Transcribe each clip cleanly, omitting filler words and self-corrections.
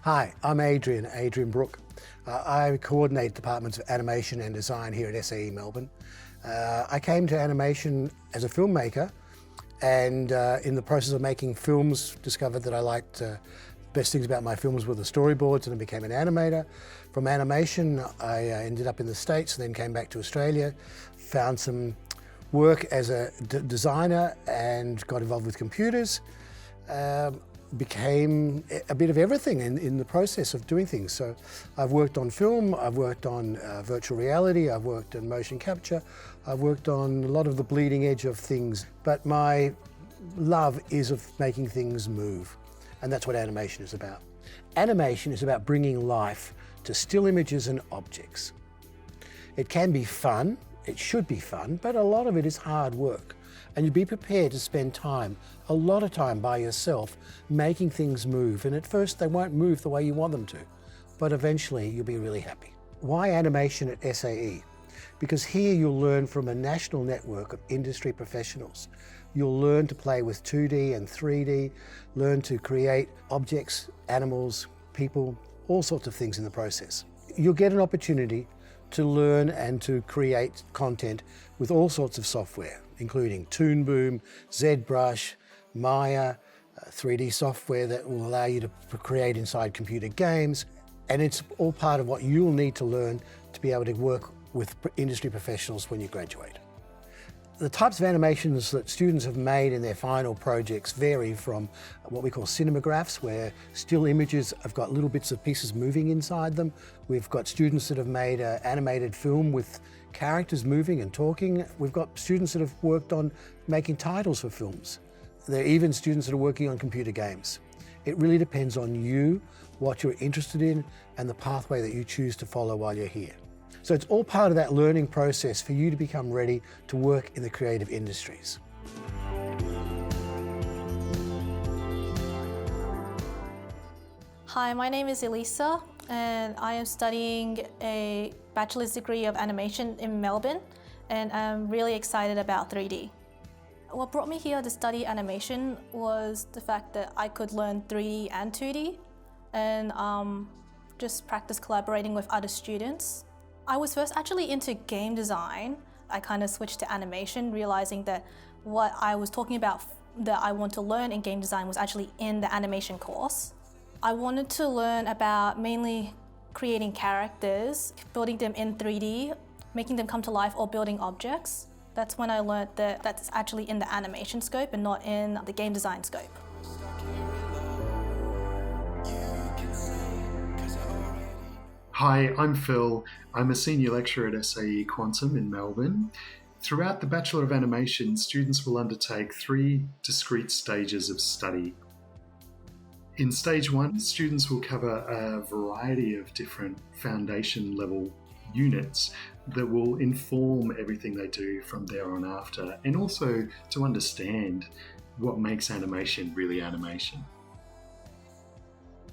Hi, I'm Adrian Brook. I coordinate departments of animation and design here at SAE Melbourne. I came to animation as a filmmaker and in the process of making films discovered that I liked best things about my films were the storyboards, and I became an animator. From animation I ended up in the States and then came back to Australia, found some work as a designer and got involved with computers. Became a bit of everything in the process of doing things. So I've worked on film, I've worked on virtual reality, I've worked on motion capture, I've worked on a lot of the bleeding edge of things. But my love is of making things move, and that's what animation is about. Animation is about bringing life to still images and objects. It can be fun, it should be fun, but a lot of it is hard work. And you'd be prepared to spend time, a lot of time by yourself, making things move. And at first they won't move the way you want them to, but eventually you'll be really happy. Why animation at SAE? Because here you'll learn from a national network of industry professionals. You'll learn to play with 2D and 3D, learn to create objects, animals, people, all sorts of things in the process. You'll get an opportunity to learn and to create content with all sorts of software, including Toon Boom, ZBrush, Maya, 3D software that will allow you to create inside computer games. And it's all part of what you'll need to learn to be able to work with industry professionals when you graduate. The types of animations that students have made in their final projects vary from what we call cinemagraphs, where still images have got little bits of pieces moving inside them. We've got students that have made an animated film with characters moving and talking. We've got students that have worked on making titles for films. There are even students that are working on computer games. It really depends on you, what you're interested in, and the pathway that you choose to follow while you're here. So it's all part of that learning process for you to become ready to work in the creative industries. Hi, my name is Elisa, and I am studying a bachelor's degree of animation in Melbourne, and I'm really excited about 3D. What brought me here to study animation was the fact that I could learn 3D and 2D and just practice collaborating with other students. I was first actually into game design. I kind of switched to animation, realizing that what I was talking about that I want to learn in game design was actually in the animation course. I wanted to learn about mainly creating characters, building them in 3D, making them come to life, or building objects. That's when I learned that that's actually in the animation scope and not in the game design scope. Hi, I'm Phil. I'm a senior lecturer at SAE Quantum in Melbourne. Throughout the Bachelor of Animation, students will undertake 3 discrete stages of study. In stage 1, students will cover a variety of different foundation level units that will inform everything they do from there on after, and also to understand what makes animation really animation.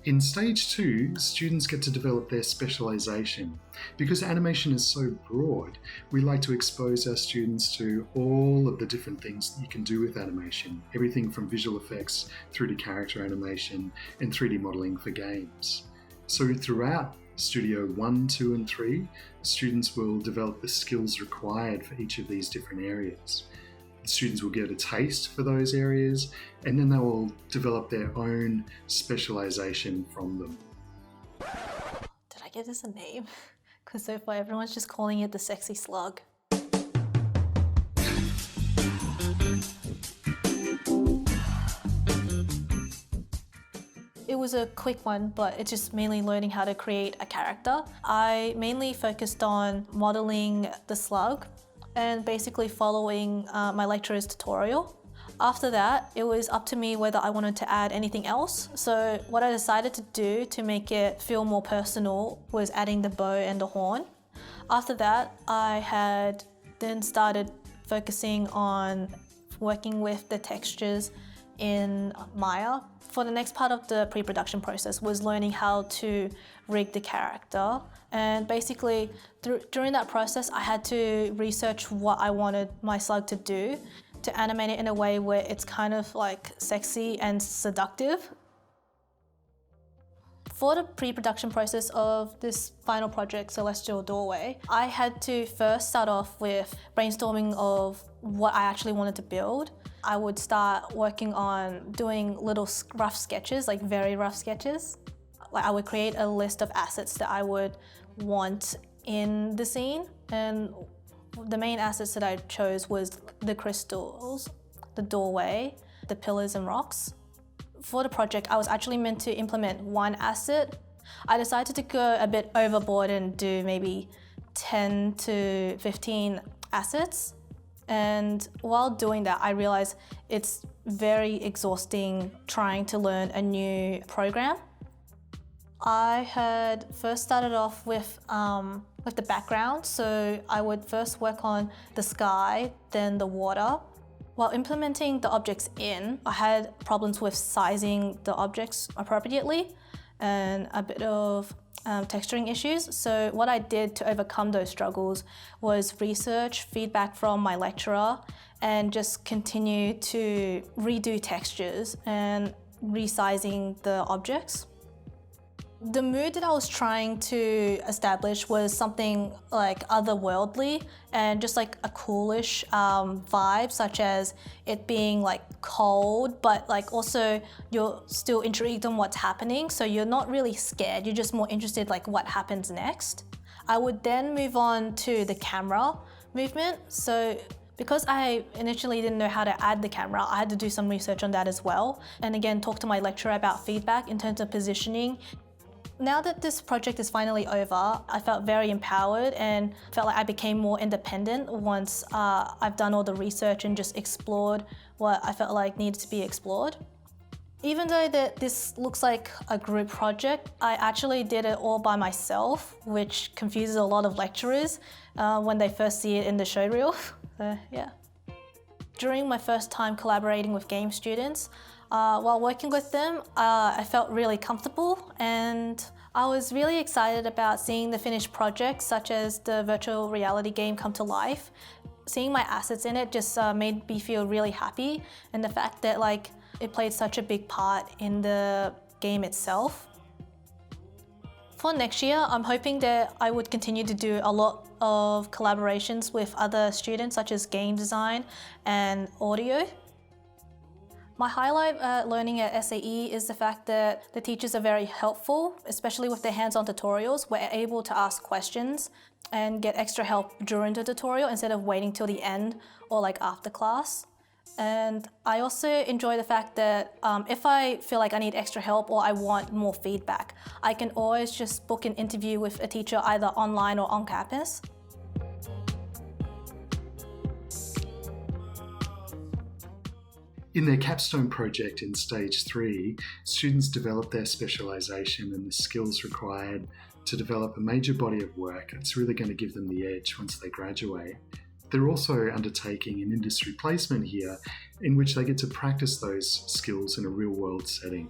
In stage 2, students get to develop their specialisation. Because animation is so broad, we like to expose our students to all of the different things you can do with animation, everything from visual effects through to character animation and 3D modelling for games. So throughout Studio 1, 2 and 3, students will develop the skills required for each of these different areas. The students will get a taste for those areas, and then they will develop their own specialisation from them. Did I give this a name? Because so far everyone's just calling it the sexy slug. It was a quick one, but it's just mainly learning how to create a character. I mainly focused on modelling the slug and basically following my lecturer's tutorial. After that, it was up to me whether I wanted to add anything else. So what I decided to do to make it feel more personal was adding the bow and the horn. After that, I had then started focusing on working with the textures in Maya. For the next part of the pre-production process was learning how to rig the character. And basically, during that process, I had to research what I wanted my slug to do to animate it in a way where it's kind of like sexy and seductive. For the pre-production process of this final project, Celestial Doorway, I had to first start off with brainstorming of what I actually wanted to build. I would start working on doing little rough sketches, like very rough sketches. Like I would create a list of assets that I would want in the scene, and the main assets that I chose was the crystals, the doorway, the pillars and rocks. For the project, I was actually meant to implement one asset. I decided to go a bit overboard and do maybe 10 to 15 assets. And while doing that, I realized it's very exhausting trying to learn a new program. I had first started off with the background, so I would first work on the sky, then the water. While implementing the objects in, I had problems with sizing the objects appropriately and a bit of texturing issues. So what I did to overcome those struggles was research, feedback from my lecturer, and just continue to redo textures and resizing the objects. The mood that I was trying to establish was something like otherworldly and just like a coolish vibe, such as it being like cold, but like also you're still intrigued on what's happening. So you're not really scared, you're just more interested like what happens next. I would then move on to the camera movement. So because I initially didn't know how to add the camera, I had to do some research on that as well. And again, talk to my lecturer about feedback in terms of positioning. Now that this project is finally over, I felt very empowered and felt like I became more independent once I've done all the research and just explored what I felt like needed to be explored. Even though that this looks like a group project, I actually did it all by myself, which confuses a lot of lecturers when they first see it in the show reel. So, yeah. During my first time collaborating with game students, while working with them, I felt really comfortable and I was really excited about seeing the finished projects, such as the virtual reality game come to life. Seeing my assets in it just made me feel really happy, and the fact that like it played such a big part in the game itself. For next year, I'm hoping that I would continue to do a lot of collaborations with other students, such as game design and audio. My highlight learning at SAE is the fact that the teachers are very helpful, especially with their hands-on tutorials. We're able to ask questions and get extra help during the tutorial instead of waiting till the end or like after class. And I also enjoy the fact that if I feel like I need extra help or I want more feedback, I can always just book an interview with a teacher either online or on campus. In their Capstone Project in Stage 3, students develop their specialisation and the skills required to develop a major body of work that's really going to give them the edge once they graduate. They're also undertaking an industry placement here in which they get to practice those skills in a real-world setting.